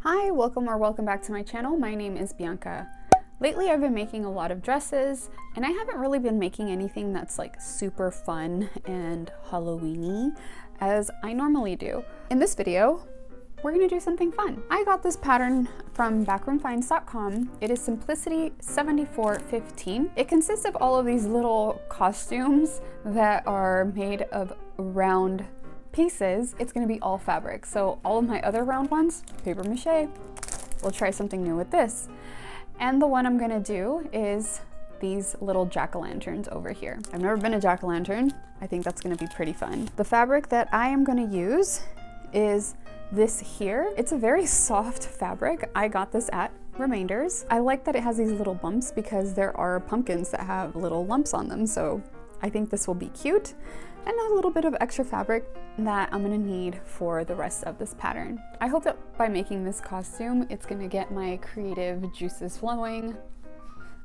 Hi, welcome back to my channel. My name is Bianca. Lately I've been making a lot of dresses and I haven't really been making anything that's like super fun and Halloween-y as I normally do. In this video, we're gonna do something fun. I got this pattern from backroomfinds.com. It is Simplicity 7415. It consists of all of these little costumes that are made of round pieces. It's gonna be all fabric. So all of my other round ones, paper mache. We'll try something new with this. And the one I'm gonna do is these little jack-o'-lanterns over here. I've never been a jack-o'-lantern. I think that's gonna be pretty fun. The fabric that I am gonna use is this here. It's a very soft fabric. I got this at Remainders. I like that it has these little bumps because there are pumpkins that have little lumps on them. So I think this will be cute. And a little bit of extra fabric that I'm gonna need for the rest of this pattern. I hope that by making this costume, it's gonna get my creative juices flowing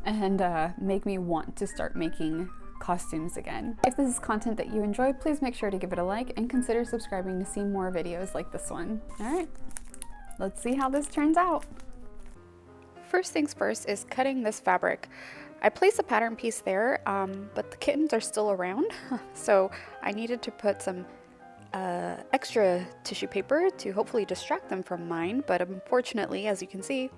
and make me want to start making costumes again. If this is content that you enjoy, please make sure to give it a like and consider subscribing to see more videos like this one. All right, let's see how this turns out. First things first is cutting this fabric. I placed a pattern piece there, but the kittens are still around, so I needed to put some extra tissue paper to hopefully distract them from mine, but unfortunately, as you can see,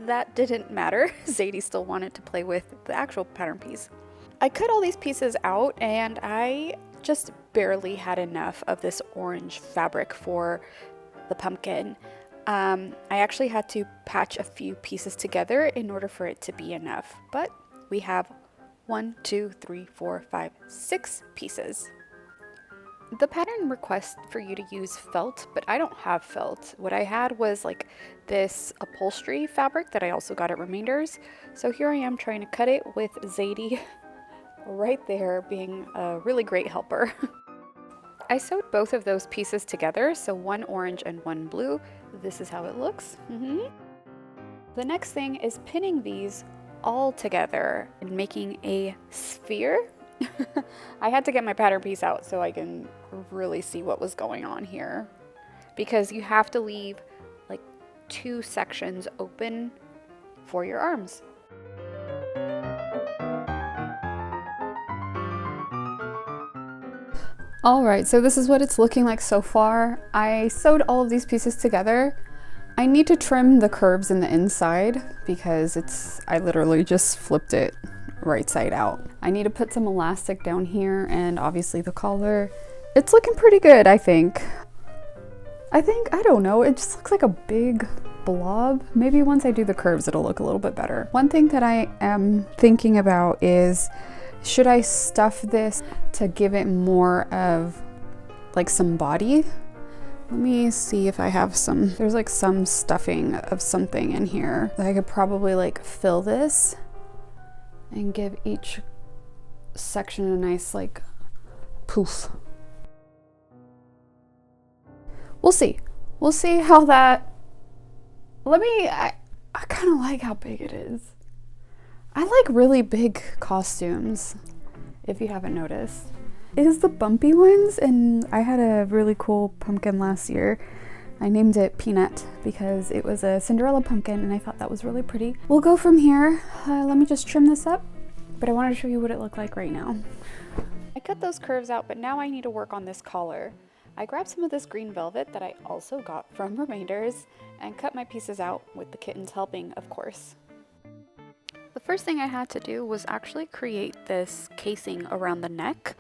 that didn't matter. Zadie still wanted to play with the actual pattern piece. I cut all these pieces out and I just barely had enough of this orange fabric for the pumpkin. I actually had to patch a few pieces together in order for it to be enough, but we have 1, 2, 3, 4, 5, 6 pieces. The pattern requests for you to use felt, but I don't have felt. What I had was like this upholstery fabric that I also got at Remainders. So here I am trying to cut it with Zadie right there being a really great helper. I sewed both of those pieces together, so one orange and one blue. This is how it looks. The next thing is pinning these all together and making a sphere. I had to get my pattern piece out so I can really see what was going on here, because you have to leave like 2 sections open for your arms. All right, so this is what it's looking like so far. I sewed all of these pieces together. I need to trim the curves in the inside because I literally just flipped it right side out. I need to put some elastic down here and obviously the collar. It's looking pretty good, I think. I don't know, it just looks like a big blob. Maybe once I do the curves, it'll look a little bit better. One thing that I am thinking about is, should I stuff this to give it more of like some body? Let me see if I have some. There's like some stuffing of something in here that I could probably like fill this and give each section a nice like poof. We'll see. We'll see how that, I kind of like how big it is. I like really big costumes, if you haven't noticed. It is the bumpy ones, and I had a really cool pumpkin last year. I named it Peanut because it was a Cinderella pumpkin and I thought that was really pretty. We'll go from here. Let me just trim this up, but I wanted to show you what it looked like right now. I cut those curves out, but now I need to work on this collar. I grabbed some of this green velvet that I also got from Remainders and cut my pieces out with the kittens helping, of course. The first thing I had to do was actually create this casing around the neck.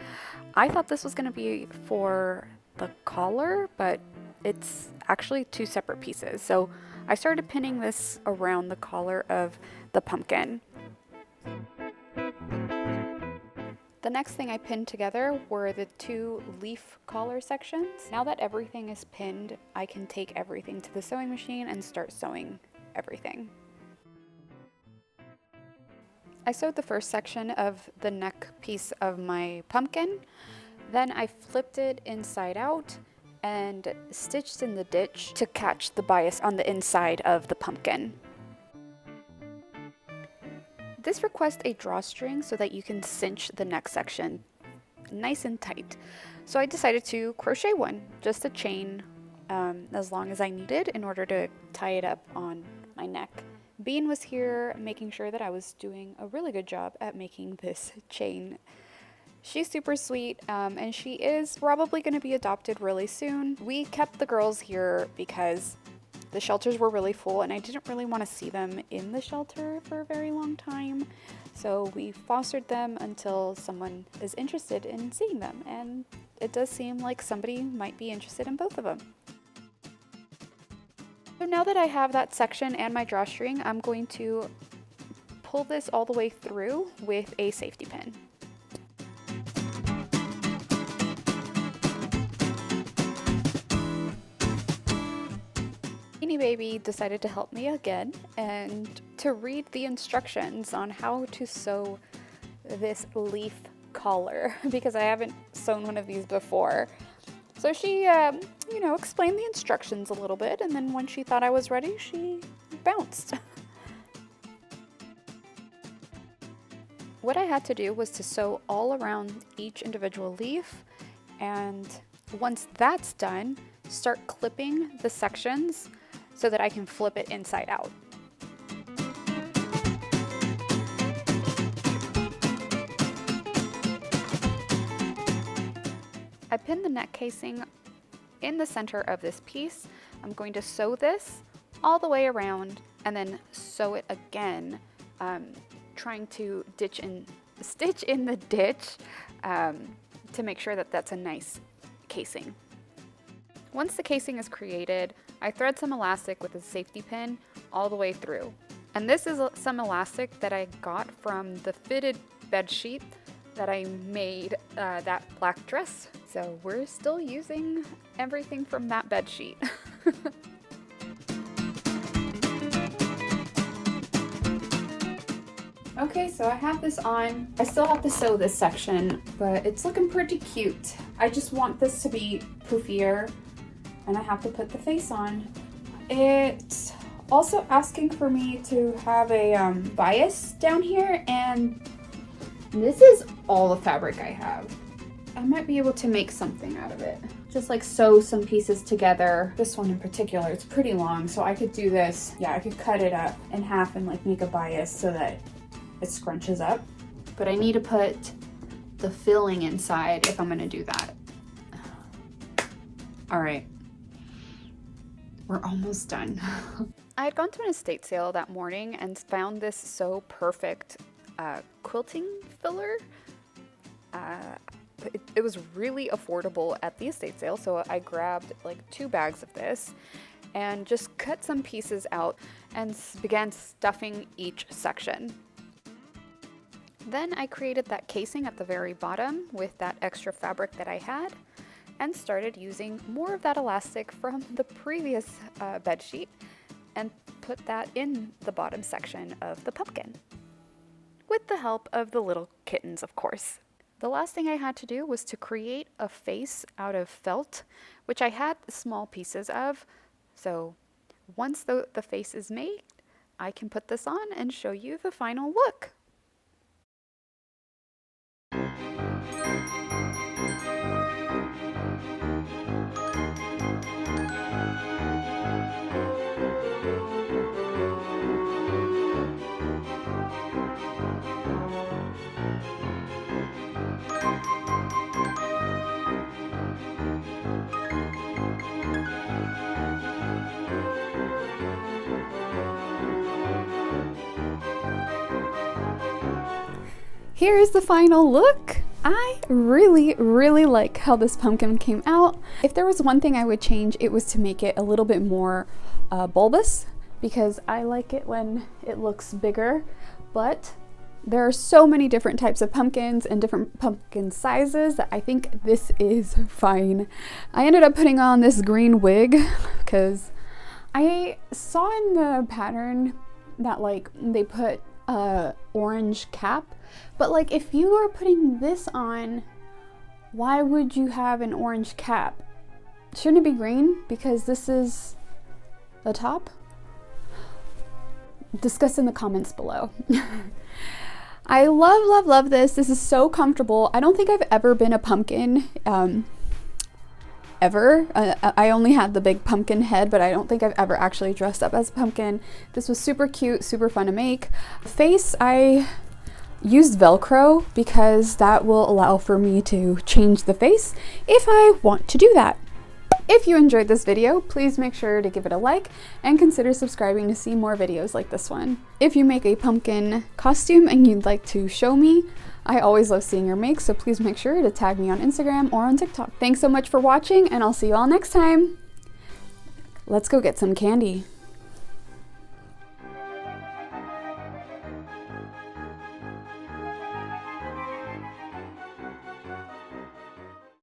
I thought this was going to be for the collar, but it's actually 2 separate pieces. So I started pinning this around the collar of the pumpkin. The next thing I pinned together were the 2 leaf collar sections. Now that everything is pinned, I can take everything to the sewing machine and start sewing everything. I sewed the first section of the neck piece of my pumpkin, then I flipped it inside out and stitched in the ditch to catch the bias on the inside of the pumpkin. This requests a drawstring so that you can cinch the neck section nice and tight. So I decided to crochet one, just a chain as long as I needed in order to tie it up on my neck. Bean was here making sure that I was doing a really good job at making this chain. She's super sweet, and she is probably going to be adopted really soon. We kept the girls here because the shelters were really full and I didn't really want to see them in the shelter for a very long time. So we fostered them until someone is interested in seeing them, and it does seem like somebody might be interested in both of them. So now that I have that section and my drawstring, I'm going to pull this all the way through with a safety pin. Beanie Baby decided to help me again and to read the instructions on how to sew this leaf collar because I haven't sewn one of these before. So she, explained the instructions a little bit, and then when she thought I was ready, she bounced. What I had to do was to sew all around each individual leaf, and once that's done, start clipping the sections so that I can flip it inside out. I pinned the neck casing in the center of this piece. I'm going to sew this all the way around and then sew it again, trying to stitch in the ditch to make sure that that's a nice casing. Once the casing is created, I thread some elastic with a safety pin all the way through. And this is some elastic that I got from the fitted bed sheet that I made that black dress. So we're still using everything from that bed sheet. Okay, so I have this on. I still have to sew this section, but it's looking pretty cute. I just want this to be poofier, and I have to put the face on. It's also asking for me to have a bias down here, and this is all the fabric I have. I might be able to make something out of it. Just like sew some pieces together. This one in particular, it's pretty long, so I could do this. Yeah, I could cut it up in half and like make a bias so that it scrunches up. But I need to put the filling inside if I'm gonna do that. All right, we're almost done. I had gone to an estate sale that morning and found this So Perfect quilting filler. It was really affordable at the estate sale, so I grabbed like 2 bags of this and just cut some pieces out and began stuffing each section. Then I created that casing at the very bottom with that extra fabric that I had and started using more of that elastic from the previous bed sheet and put that in the bottom section of the pumpkin, with the help of the little kittens, of course. The last thing I had to do was to create a face out of felt, which I had small pieces of. So once the face is made, I can put this on and show you the final look. Here's the final look. I really like how this pumpkin came out. If there was one thing I would change, it was to make it a little bit more bulbous, because I like it when it looks bigger, but there are so many different types of pumpkins and different pumpkin sizes that I think this is fine. I ended up putting on this green wig because I saw in the pattern that like they put a orange cap, but like if you are putting this on, why would you have an orange cap? Shouldn't it be green because this is the top? Discuss in the comments below. I love this. This is so comfortable. I don't think I've ever been a pumpkin. ever. I only had the big pumpkin head, but I don't think I've ever actually dressed up as a pumpkin. This was super cute, super fun to make. Face, I used Velcro because that will allow for me to change the face if I want to do that. If you enjoyed this video, please make sure to give it a like and consider subscribing to see more videos like this one. If you make a pumpkin costume and you'd like to show me, I always love seeing your makes, so please make sure to tag me on Instagram or on TikTok. Thanks so much for watching, and I'll see you all next time. Let's go get some candy.